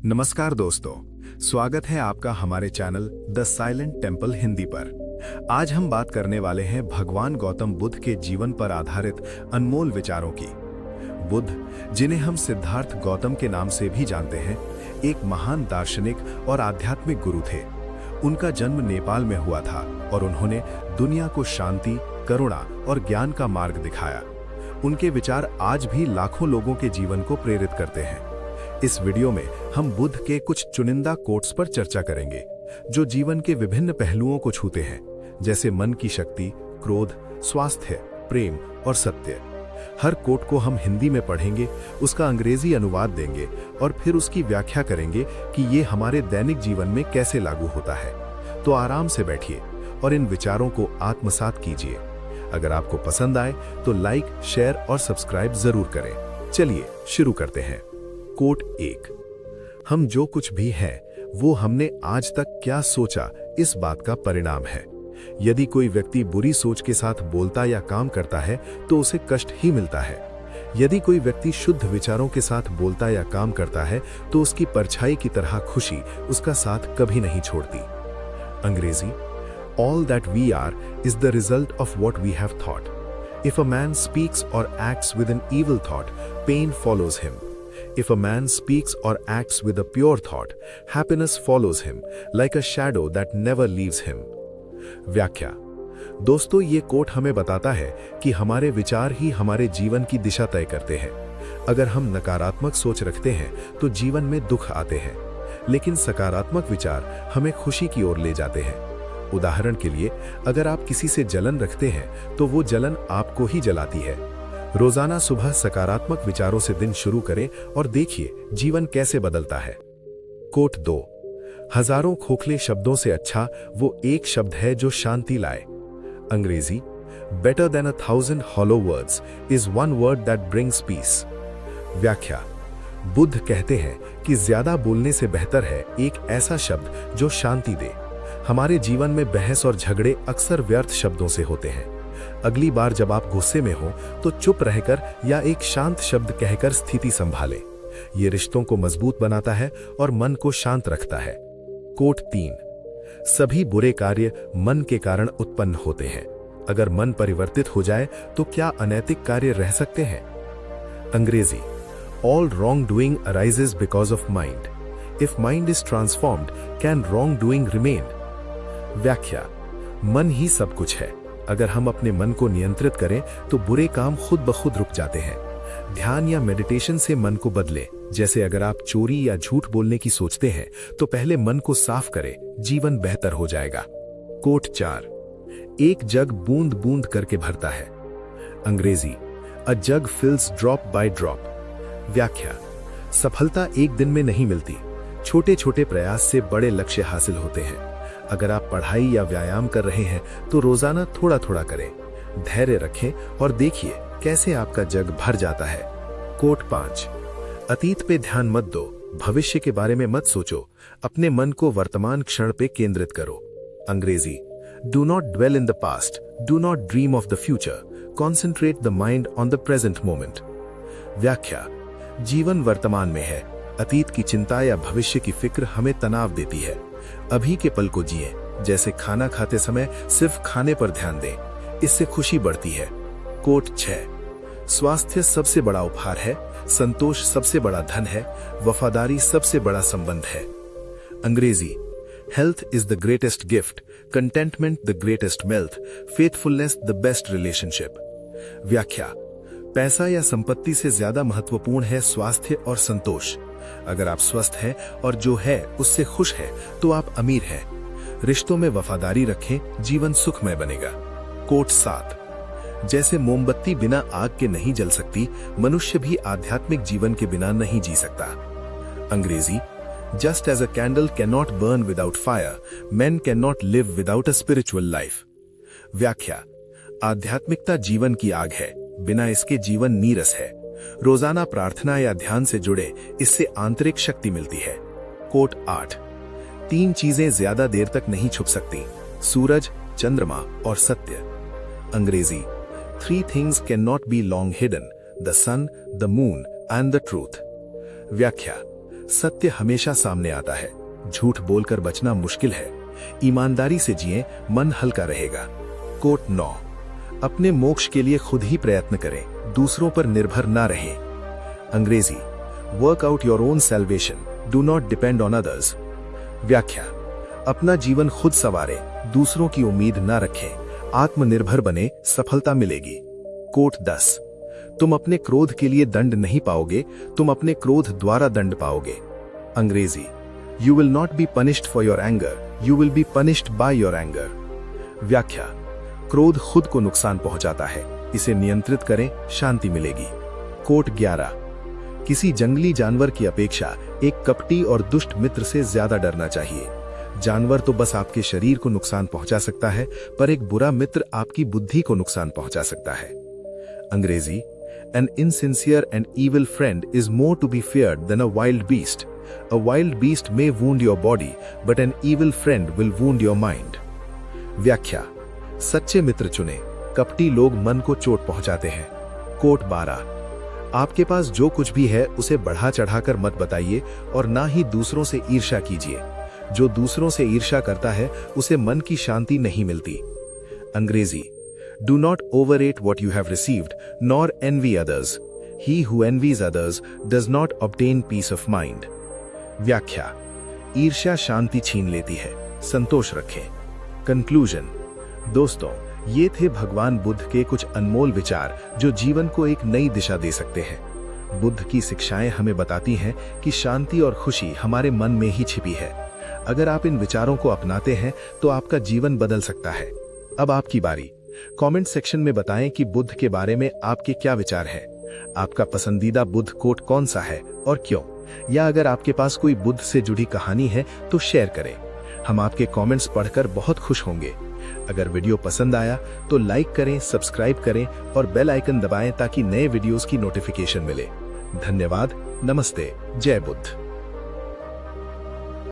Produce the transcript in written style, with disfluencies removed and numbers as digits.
नमस्कार दोस्तों, स्वागत है आपका हमारे channel the silent temple Hindi पर। आज हम बात करने वाले हैं भगवान गौतम बुद्ध के जीवन पर आधारित अनमोल विचारों की। बुद्ध, जिन्हें हम सिद्धार्थ गौतम के नाम से भी जानते हैं, एक महान दार्शनिक और आध्यात्मिक गुरु थे। उनका जन्म नेपाल में हुआ था और उन्होंने दुनिया को शांति, करुणा और ज्ञान का मार्ग दिखाया। उनके विचार आज भी लाखों लोगों के जीवन को प्रेरित करते हैं। इस वीडियो में हम बुद्ध के कुछ चुनिंदा कोट्स पर चर्चा करेंगे, जो जीवन के विभिन्न पहलुओं को छूते हैं, जैसे मन की शक्ति, क्रोध, स्वास्थ्य, प्रेम और सत्य। हर कोट को हम हिंदी में पढ़ेंगे, उसका अंग्रेजी अनुवाद देंगे और फिर उसकी व्याख्या करेंगे कि ये हमारे दैनिक जीवन में कैसे लागू होता है। तो आराम से बैठिए और इन विचारों को आत्मसात कीजिए। अगर आपको पसंद आए तो लाइक, शेयर और सब्सक्राइब जरूर करें। चलिए शुरू करते हैं। कोट 1। हम जो कुछ भी हैं, वो हमने आज तक क्या सोचा, इस बात का परिणाम है। यदि कोई व्यक्ति बुरी सोच के साथ बोलता या काम करता है तो उसे कष्ट ही मिलता है। यदि कोई व्यक्ति शुद्ध विचारों के साथ बोलता या काम करता है तो उसकी परछाई की तरह खुशी उसका साथ कभी नहीं छोड़ती। अंग्रेजी: All that we are is the result of what we have thought. If a man speaks or acts with an evil thought, pain follows him. If a man speaks or acts with a pure thought, happiness follows him, like a shadow that never leaves him. व्याख्या: दोस्तों, ये coat हमें बताता है कि हमारे विचार ही हमारे जीवन की दिशा तय करते हैं। अगर हम नकारात्मक सोच रखते हैं तो जीवन में दुख आते हैं, लेकिन सकारात्मक विचार हमें खुशी की ओर ले जाते हैं। उदाहरण के लिए, अगर आप किसी से जलन रखते हैं तो वो जलन आपको ही जलाती है। रोजाना सुबह सकारात्मक विचारों से दिन शुरू करें और देखिए जीवन कैसे बदलता है। कोट 2। हजारों खोखले शब्दों से अच्छा वो एक शब्द है जो शांति लाए। अंग्रेजी: better than 1,000 hollow words is one word that brings peace. व्याख्या: बुद्ध कहते हैं कि ज्यादा बोलने से बेहतर है एक ऐसा शब्द जो शांति दे। हमारे जीवन में बहस और झगड़े अक्सर व्यर्थ शब्दों से होते हैं। अगली बार जब आप गुस्से में हो तो चुप रहकर या एक शांत शब्द कहकर स्थिति संभालें। ये रिश्तों को मजबूत बनाता है और मन को शांत रखता है। कोट 3। सभी बुरे कार्य मन के कारण उत्पन्न होते हैं। अगर मन परिवर्तित हो जाए तो क्या अनैतिक कार्य रह सकते हैं? अंग्रेजी: All wrongdoing arises because of mind. If mind is transformed, can wrongdoing remain? व्याख्या: मन ही सब कुछ है। अगर हम अपने मन को नियंत्रित करें तो बुरे काम खुद ब खुद रुक जाते हैं। ध्यान या मेडिटेशन से मन को बदले। जैसे अगर आप चोरी या झूठ बोलने की सोचते हैं तो पहले मन को साफ करें, जीवन बेहतर हो जाएगा। कोट 4। एक जग बूंद बूंद करके भरता है। अंग्रेजी: अ जग फिल्स ड्रॉप बाय ड्रॉप। व्याख्या: सफलता एक दिन में नहीं मिलती, छोटे छोटे प्रयास से बड़े लक्ष्य हासिल होते हैं। अगर आप पढ़ाई या व्यायाम कर रहे हैं तो रोजाना थोड़ा थोड़ा करें। धैर्य रखें और देखिए कैसे आपका जग भर जाता है। कोट 5। अतीत पे ध्यान मत दो, भविष्य के बारे में मत सोचो, अपने मन को वर्तमान क्षण पे केंद्रित करो। अंग्रेजी: do not dwell in the past, do not dream of the future, concentrate the mind on the present moment. व्याख्या: जीवन वर्तमान में है। अतीत की चिंता या भविष्य की फिक्र हमें तनाव देती है। अभी के पल को जिए, जैसे खाना खाते समय सिर्फ खाने पर ध्यान दें, इससे खुशी बढ़ती है। कोट 6। स्वास्थ्य सबसे बड़ा उपहार है, संतोष सबसे बड़ा धन है, वफादारी सबसे बड़ा संबंध है। अंग्रेजी: health is the greatest gift, contentment the greatest wealth, faithfulness the best relationship. व्याख्या: पैसा या संपत्ति से ज्यादा महत्वपूर्ण है स्वास्थ्य और संतोष। अगर आप स्वस्थ हैं और जो है उससे खुश हैं, तो आप अमीर हैं। रिश्तों में वफादारी रखें, जीवन सुखमय बनेगा। कोट 7। जैसे मोमबत्ती बिना आग के नहीं जल सकती, मनुष्य भी आध्यात्मिक जीवन के बिना नहीं जी सकता। अंग्रेजी: just as a candle can not burn without fire, man can not live without a spiritual life. व्याख्या: आध्यात्मिकता जीवन की आग है, बिना इसके जीवन नीरस है। रोजाना प्रार्थना या ध्यान से जुड़े, इससे आंतरिक शक्ति मिलती है। कोट 8। 3 चीजें ज्यादा देर तक नहीं छुप सकती: सूरज, चंद्रमा और सत्य। अंग्रेजी: 3 things cannot be long hidden: the sun, the moon and the truth. व्याख्या: सत्य हमेशा सामने आता है। झूठ बोलकर बचना मुश्किल है। ईमानदारी से जिएं, मन हल्का रहेगा। कोट 9। अपने मोक्ष के लिए खुद ही प्रयत्न करें, दूसरों पर निर्भर ना रहें। अंग्रेजी, work out your own salvation, do not depend on others. व्याख्या, अपना जीवन खुद संवारें, दूसरों की उम्मीद ना रखें, आत्मनिर्भर बने, सफलता मिलेगी। कोट 10। तुम अपने क्रोध के लिए दंड नहीं पाओगे, तुम अपने क्रोध द्वारा दंड पाओगे। अंग्रेजी, you will not be punished for your anger, you will be punished by your anger. व्याख्या, क्रोध खुद को नुकसान पहुंचाता है, इसे नियंत्रित करें, शांति मिलेगी। कोट 11। किसी जंगली जानवर की अपेक्षा एक कपटी और दुष्ट मित्र से ज्यादा डरना चाहिए। जानवर तो बस आपके शरीर को नुकसान पहुंचा सकता है, पर एक बुरा मित्र आपकी बुद्धि को नुकसान पहुंचा सकता है। अंग्रेजी, an insincere and evil friend is more to be feared than a wild beast. A wild beast may wound your body, but an evil friend will wound your mind. व्याख्या, सच्चे मित्र चुने, कपटी लोग मन को चोट पहुंचाते हैं। कोट 12। आपके पास जो कुछ भी है उसे बढ़ा चढ़ाकर मत बताइए और ना ही दूसरों से ईर्ष्या कीजिए। जो दूसरों से ईर्ष्या करता है उसे मन की शांति नहीं मिलती। अंग्रेजी, do not overrate what you have received nor envy others. He who envies others does not obtain peace of mind. व्याख्या, ईर्ष्या शांति छीन लेती है, संतोष रखें। कंक्लूजन, दोस्तों, ये थे भगवान बुद्ध के कुछ अनमोल विचार जो जीवन को एक नई दिशा दे सकते हैं। बुद्ध की शिक्षाएं हमें बताती हैं कि शांति और खुशी हमारे मन में ही छिपी है। अगर आप इन विचारों को अपनाते हैं तो आपका जीवन बदल सकता है। अब आपकी बारी। कमेंट सेक्शन में बताएं कि बुद्ध के बारे में आपके क्या विचार हैं। आपका पसंदीदा बुद्ध कोट कौन सा है और क्यों? या अगर आपके पास कोई बुद्ध से जुड़ी कहानी है तो शेयर करें। हम आपके कमेंट्स पढ़कर बहुत खुश होंगे। अगर वीडियो पसंद आया तो लाइक करें, सब्सक्राइब करें और बेल आइकन दबाएं ताकि नए वीडियोस की नोटिफिकेशन मिले। धन्यवाद। नमस्ते। जय बुद्ध।